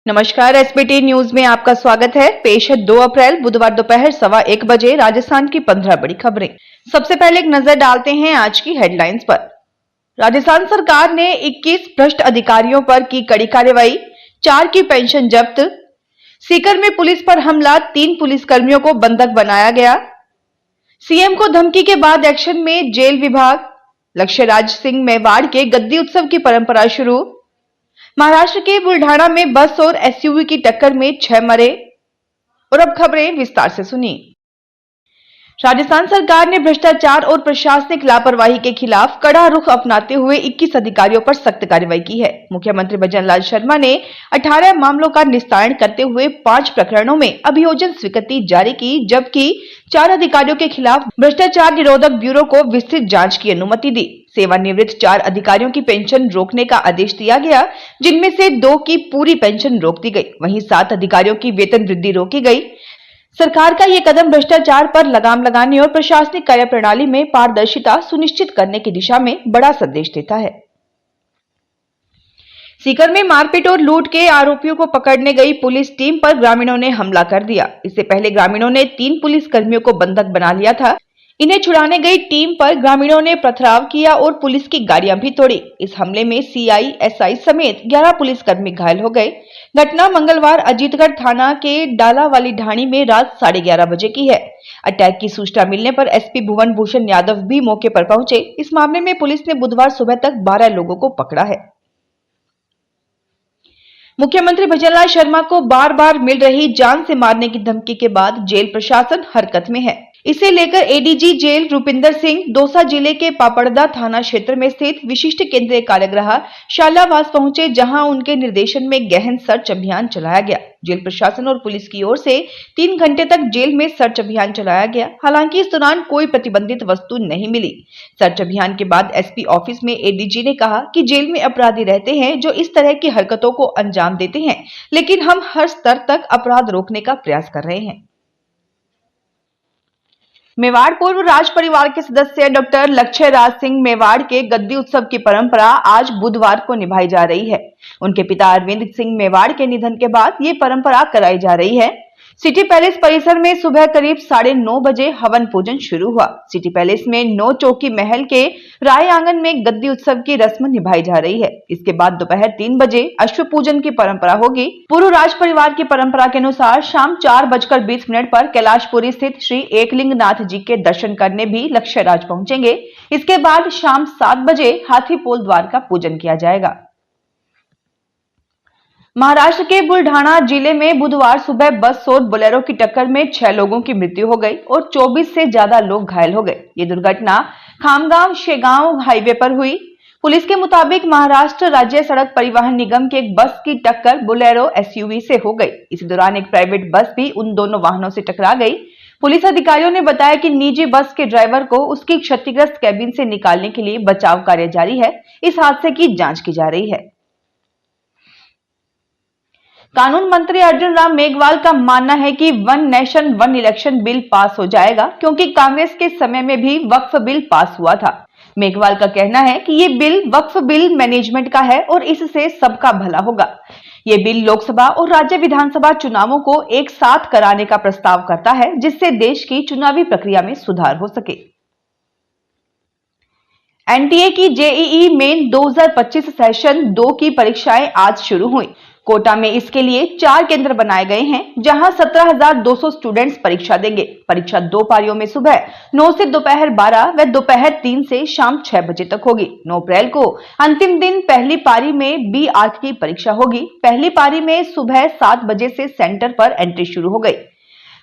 नमस्कार, SBT news में आपका स्वागत है। पेश है 2 अप्रैल बुधवार दोपहर 1:15 बजे राजस्थान की 15 बड़ी खबरें। सबसे पहले एक नजर डालते हैं आज की हेडलाइंस पर। राजस्थान सरकार ने 21 भ्रष्ट अधिकारियों पर की कड़ी कार्रवाई, 4 की पेंशन जब्त। सीकर में पुलिस पर हमला, 3 पुलिसकर्मियों को बंधक बनाया गया। सीएम को धमकी के बाद एक्शन में जेल विभाग। लक्ष्य राज सिंह मेवाड़ के गद्दी उत्सव की परंपरा शुरू। महाराष्ट्र के बुल्ढाना में बस और एसयूवी की टक्कर में 6 मरे। और अब खबरें विस्तार से सुनिए। राजस्थान सरकार ने भ्रष्टाचार और प्रशासनिक लापरवाही के खिलाफ कड़ा रुख अपनाते हुए 21 अधिकारियों पर सख्त कार्रवाई की है। मुख्यमंत्री भजनलाल शर्मा ने 18 मामलों का निस्तारण करते हुए 5 प्रकरणों में अभियोजन स्वीकृति जारी की, जबकि 4 अधिकारियों के खिलाफ भ्रष्टाचार निरोधक ब्यूरो को विस्तृत जांच की अनुमति दी। सेवानिवृत्त 4 अधिकारियों की पेंशन रोकने का आदेश दिया गया, जिनमें से 2 की पूरी पेंशन रोक दी गई। वहीं 7 अधिकारियों की वेतन वृद्धि रोकी गई। सरकार का ये कदम भ्रष्टाचार पर लगाम लगाने और प्रशासनिक कार्यप्रणाली में पारदर्शिता सुनिश्चित करने की दिशा में बड़ा संदेश देता है। सीकर में मारपीट और लूट के आरोपियों को पकड़ने गई पुलिस टीम पर ग्रामीणों ने हमला कर दिया। इससे पहले ग्रामीणों ने 3 पुलिस कर्मियों को बंधक बना लिया था। इन्हें छुड़ाने गई टीम पर ग्रामीणों ने पथराव किया और पुलिस की गाड़ियां भी तोड़ी। इस हमले में सीआई, एसआई समेत 11 पुलिसकर्मी घायल हो गए। घटना मंगलवार अजीतगढ़ थाना के डाला वाली ढाणी में रात 11:30 बजे की है। अटैक की सूचना मिलने पर एसपी भुवन भूषण यादव भी मौके पर पहुंचे। इस मामले में पुलिस ने बुधवार सुबह तक 12 लोगों को पकड़ा है। मुख्यमंत्री भजनलाल शर्मा को बार बार मिल रही जान से मारने की धमकी के बाद जेल प्रशासन हरकत में है। इसे लेकर एडीजी जेल रूपिंदर सिंह दौसा जिले के पापड़दा थाना क्षेत्र में स्थित विशिष्ट केंद्रीय कारागृह शालावास पहुंचे, जहां उनके निर्देशन में गहन सर्च अभियान चलाया गया। जेल प्रशासन और पुलिस की ओर से 3 घंटे तक जेल में सर्च अभियान चलाया गया। हालांकि इस दौरान कोई प्रतिबंधित वस्तु नहीं मिली। सर्च अभियान के बाद एसपी ऑफिस में एडीजी ने कहा कि जेल में अपराधी रहते हैं जो इस तरह की हरकतों को अंजाम देते हैं, लेकिन हम हर स्तर तक अपराध रोकने का प्रयास कर रहे हैं। मेवाड़ पूर्व राज परिवार के सदस्य डॉक्टर लक्ष्य राज सिंह मेवाड़ के गद्दी उत्सव की परंपरा आज बुधवार को निभाई जा रही है। उनके पिता अरविंद सिंह मेवाड़ के निधन के बाद ये परंपरा कराई जा रही है। सिटी पैलेस परिसर में सुबह करीब 9:30 बजे हवन पूजन शुरू हुआ। सिटी पैलेस में 9 चौकी महल के राय आंगन में गद्दी उत्सव की रस्म निभाई जा रही है। इसके बाद दोपहर 3 बजे अश्व पूजन की परंपरा होगी। पूर्व राज परिवार की परंपरा के अनुसार शाम 4:20 पर कैलाशपुरी स्थित श्री एकलिंगनाथ जी के दर्शन करने भी लक्ष्य राज पहुंचेंगे। इसके बाद शाम 7 बजे हाथीपोल द्वार का पूजन किया जाएगा। महाराष्ट्र के बुल्ढाना जिले में बुधवार सुबह बस और बोलेरो की टक्कर में 6 लोगों की मृत्यु हो गई और 24 से ज्यादा लोग घायल हो गए। ये दुर्घटना खामगांव शेगांव हाईवे पर हुई। पुलिस के मुताबिक महाराष्ट्र राज्य सड़क परिवहन निगम के एक बस की टक्कर बोलेरो एसयूवी से हो गई। इसी दौरान एक प्राइवेट बस भी उन दोनों वाहनों से टकरा गई। पुलिस अधिकारियों ने बताया कि निजी बस के ड्राइवर को उसकी क्षतिग्रस्त कैबिन से निकालने के लिए बचाव कार्य जारी है। इस हादसे की जांच की जा रही है। कानून मंत्री अर्जुन राम मेघवाल का मानना है कि 1 नेशन 1 इलेक्शन बिल पास हो जाएगा, क्योंकि कांग्रेस के समय में भी वक्फ बिल पास हुआ था। मेघवाल का कहना है कि ये बिल वक्फ बिल मैनेजमेंट का है और इससे सबका भला होगा। ये बिल लोकसभा और राज्य विधानसभा चुनावों को एक साथ कराने का प्रस्ताव करता है, जिससे देश की चुनावी प्रक्रिया में सुधार हो सके। एनटीए की जेईई मेन 2025 सेशन 2 की परीक्षाएं आज शुरू हुई। कोटा में इसके लिए 4 केंद्र बनाए गए हैं, जहां 17,200 स्टूडेंट्स परीक्षा देंगे। परीक्षा 2 पारियों में सुबह 9 से दोपहर 12 व दोपहर 3 से शाम 6 बजे तक होगी। 9 अप्रैल को अंतिम दिन पहली पारी में बी आर्क की परीक्षा होगी। पहली पारी में सुबह 7 बजे से सेंटर पर एंट्री शुरू हो गई।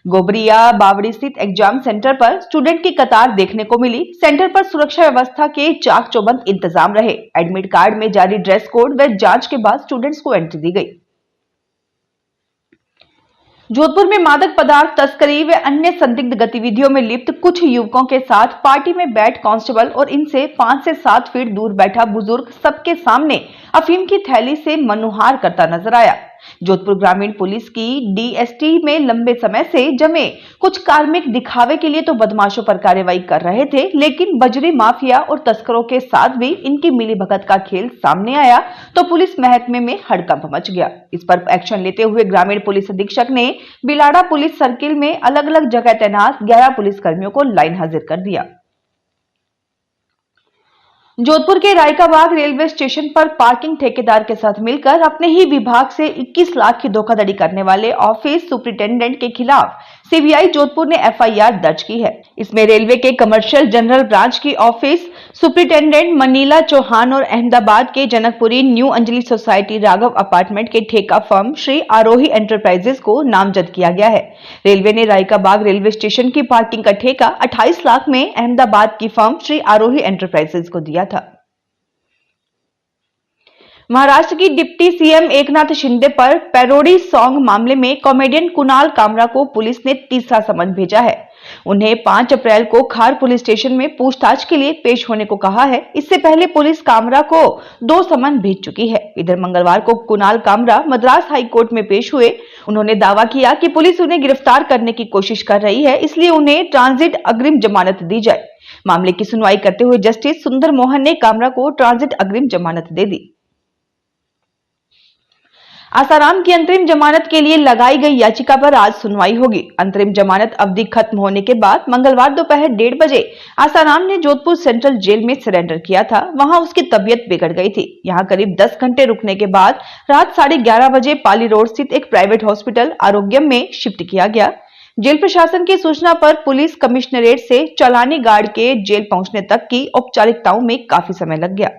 गोबरिया बावड़ी स्थित एग्जाम सेंटर पर स्टूडेंट की कतार देखने को मिली। सेंटर पर सुरक्षा व्यवस्था के चाक चौबंद इंतजाम रहे। एडमिट कार्ड में जारी ड्रेस कोड व जांच के बाद स्टूडेंट्स को एंट्री दी गई। जोधपुर में मादक पदार्थ तस्करी व अन्य संदिग्ध गतिविधियों में लिप्त कुछ युवकों के साथ पार्टी में बैठ कांस्टेबल और इनसे 5 से 7 फीट दूर बैठा बुजुर्ग सबके सामने अफीम की थैली से मनुहार करता नजर आया। जोधपुर ग्रामीण पुलिस की डीएसटी में लंबे समय से जमे कुछ कार्मिक दिखावे के लिए तो बदमाशों पर कार्रवाई कर रहे थे, लेकिन बजरी माफिया और तस्करों के साथ भी इनकी मिलीभगत का खेल सामने आया तो पुलिस महकमे में हड़कंप मच गया। इस पर एक्शन लेते हुए ग्रामीण पुलिस अधीक्षक ने बिलाड़ा पुलिस सर्किल में अलग अलग जगह तैनात 11 पुलिसकर्मियों को लाइन हाजिर कर दिया। जोधपुर के रायकाबाग रेलवे स्टेशन पर पार्किंग ठेकेदार के साथ मिलकर अपने ही विभाग से 21 लाख की धोखाधड़ी करने वाले ऑफिस सुपरिटेंडेंट के खिलाफ सीबीआई जोधपुर ने एफआईआर दर्ज की है। इसमें रेलवे के कमर्शियल जनरल ब्रांच की ऑफिस सुपरिटेंडेंट मनीला चौहान और अहमदाबाद के Janakpuri new Anjali society Raghav apartment के ठेका फर्म श्री आरोही एंटरप्राइजेस को नामजद किया गया है। रेलवे ने रायकाबाग रेलवे स्टेशन की पार्किंग का ठेका 28 लाख में अहमदाबाद की फर्म श्री आरोही एंटरप्राइजेस को दिया था। महाराष्ट्र की डिप्टी सीएम एकनाथ शिंदे पर पैरोडी सॉन्ग मामले में कॉमेडियन कुणाल कामरा को पुलिस ने तीसरा समन भेजा है। उन्हें 5 अप्रैल को खार पुलिस स्टेशन में पूछताछ के लिए पेश होने को कहा है। इससे पहले पुलिस कामरा को 2 समन भेज चुकी है। इधर मंगलवार को कुणाल कामरा मद्रास हाई कोर्ट में पेश हुए। उन्होंने दावा किया कि पुलिस उन्हें गिरफ्तार करने की कोशिश कर रही है, इसलिए उन्हें ट्रांजिट अग्रिम जमानत दी जाए। मामले की सुनवाई करते हुए जस्टिस सुंदर मोहन ने कामरा को ट्रांजिट अग्रिम जमानत दे दी। आसाराम की अंतरिम जमानत के लिए लगाई गई याचिका पर आज सुनवाई होगी। अंतरिम जमानत अवधि खत्म होने के बाद मंगलवार दोपहर 1:30 बजे आसाराम ने जोधपुर सेंट्रल जेल में सरेंडर किया था। वहां उसकी तबीयत बिगड़ गई थी। यहां करीब 10 घंटे रुकने के बाद रात 11:30 बजे पाली रोड स्थित एक प्राइवेट हॉस्पिटल आरोग्यम में शिफ्ट किया गया। जेल प्रशासन की सूचना पर पुलिस कमिश्नरेट से चालानी गार्ड के जेल पहुंचने तक की औपचारिकताओं में काफी समय लग गया।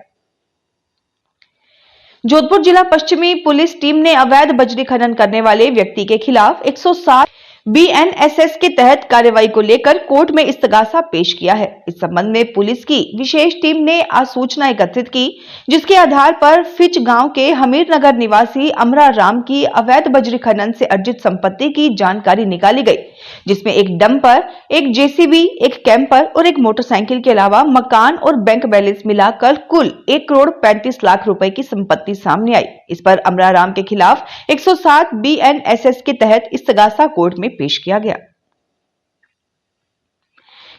जोधपुर जिला पश्चिमी पुलिस टीम ने अवैध बजरी खनन करने वाले व्यक्ति के खिलाफ 107 बीएनएसएस के तहत कार्रवाई को लेकर कोर्ट में इस्तगासा पेश किया है। इस संबंध में पुलिस की विशेष टीम ने आज सूचना एकत्रित की, जिसके आधार पर फिच गांव के हमीर नगर निवासी अमरा राम की अवैध बजरी खनन से अर्जित संपत्ति की जानकारी निकाली गई, जिसमें एक डंपर, एक जेसीबी, एक कैंपर और एक मोटरसाइकिल के अलावा मकान और बैंक बैलेंस मिलाकर कुल 1,35,00,000 रुपए की संपत्ति सामने आई। इस पर अमरा राम के खिलाफ 107 बीएनएसएस के तहत इस्तगासा कोर्ट में पेश किया गया।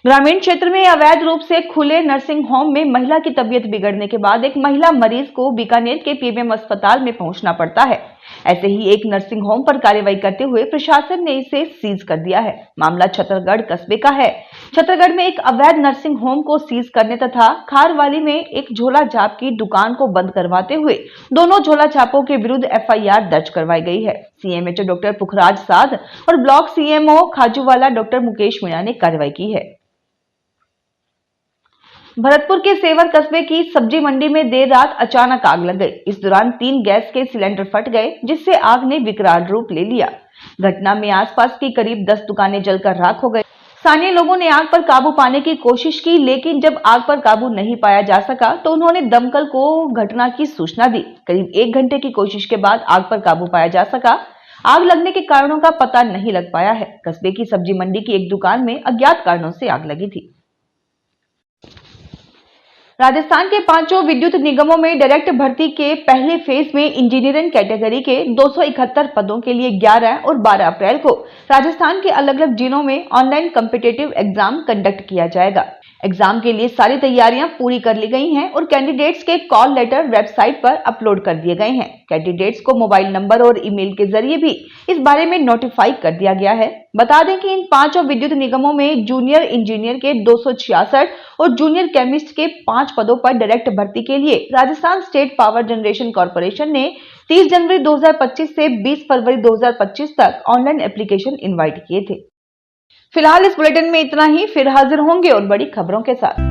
ग्रामीण क्षेत्र में अवैध रूप से खुले नर्सिंग होम में महिला की तबीयत बिगड़ने के बाद एक महिला मरीज को बीकानेर के पीबीएम अस्पताल में पहुंचना पड़ता है। ऐसे ही एक नर्सिंग होम पर कार्रवाई करते हुए प्रशासन ने इसे सीज कर दिया है। मामला छतरगढ़ कस्बे का है। छतरगढ़ में एक अवैध नर्सिंग होम को सीज करने तथा खारवाली में एक झोला छाप की दुकान को बंद करवाते हुए दोनों झोला छापों के विरुद्ध एफआईआर दर्ज करवाई गई है। सीएमएचओ डॉक्टर पुखराज साध और block CMO Khajuwala doctor Mukesh Meena ने कार्रवाई की है। भरतपुर के सेवर कस्बे की सब्जी मंडी में देर रात अचानक आग लग गई। इस दौरान 3 गैस के सिलेंडर फट गए, जिससे आग ने विकराल रूप ले लिया। घटना में आसपास की करीब 10 दुकानें जलकर राख हो गई। स्थानीय लोगों ने आग पर काबू पाने की कोशिश की, लेकिन जब आग पर काबू नहीं पाया जा सका तो उन्होंने दमकल को घटना की सूचना दी। करीब 1 घंटे की कोशिश के बाद आग पर काबू पाया जा सका। आग लगने के कारणों का पता नहीं लग पाया है। कस्बे की सब्जी मंडी की एक दुकान में अज्ञात कारणों से आग लगी थी। राजस्थान के 5 विद्युत निगमों में डायरेक्ट भर्ती के पहले फेज में इंजीनियरिंग कैटेगरी के 271 पदों के लिए 11 और 12 अप्रैल को राजस्थान के अलग अलग जिलों में ऑनलाइन कॉम्पिटिटिव एग्जाम कंडक्ट किया जाएगा। एग्जाम के लिए सारी तैयारियां पूरी कर ली गई हैं और कैंडिडेट्स के कॉल लेटर वेबसाइट पर अपलोड कर दिए गए हैं। कैंडिडेट्स को मोबाइल नंबर और ईमेल के जरिए भी इस बारे में नोटिफाई कर दिया गया है। बता दें कि इन 5 विद्युत निगमों में जूनियर इंजीनियर के 266 और जूनियर केमिस्ट के 5 पदों पर डायरेक्ट भर्ती के लिए Rajasthan state power generation corporation ने 30 जनवरी 2025 से 20 फरवरी 2025 तक ऑनलाइन एप्लीकेशन इनवाइट किए थे। फिलहाल इस बुलेटिन में इतना ही। फिर हाजिर होंगे और बड़ी खबरों के साथ।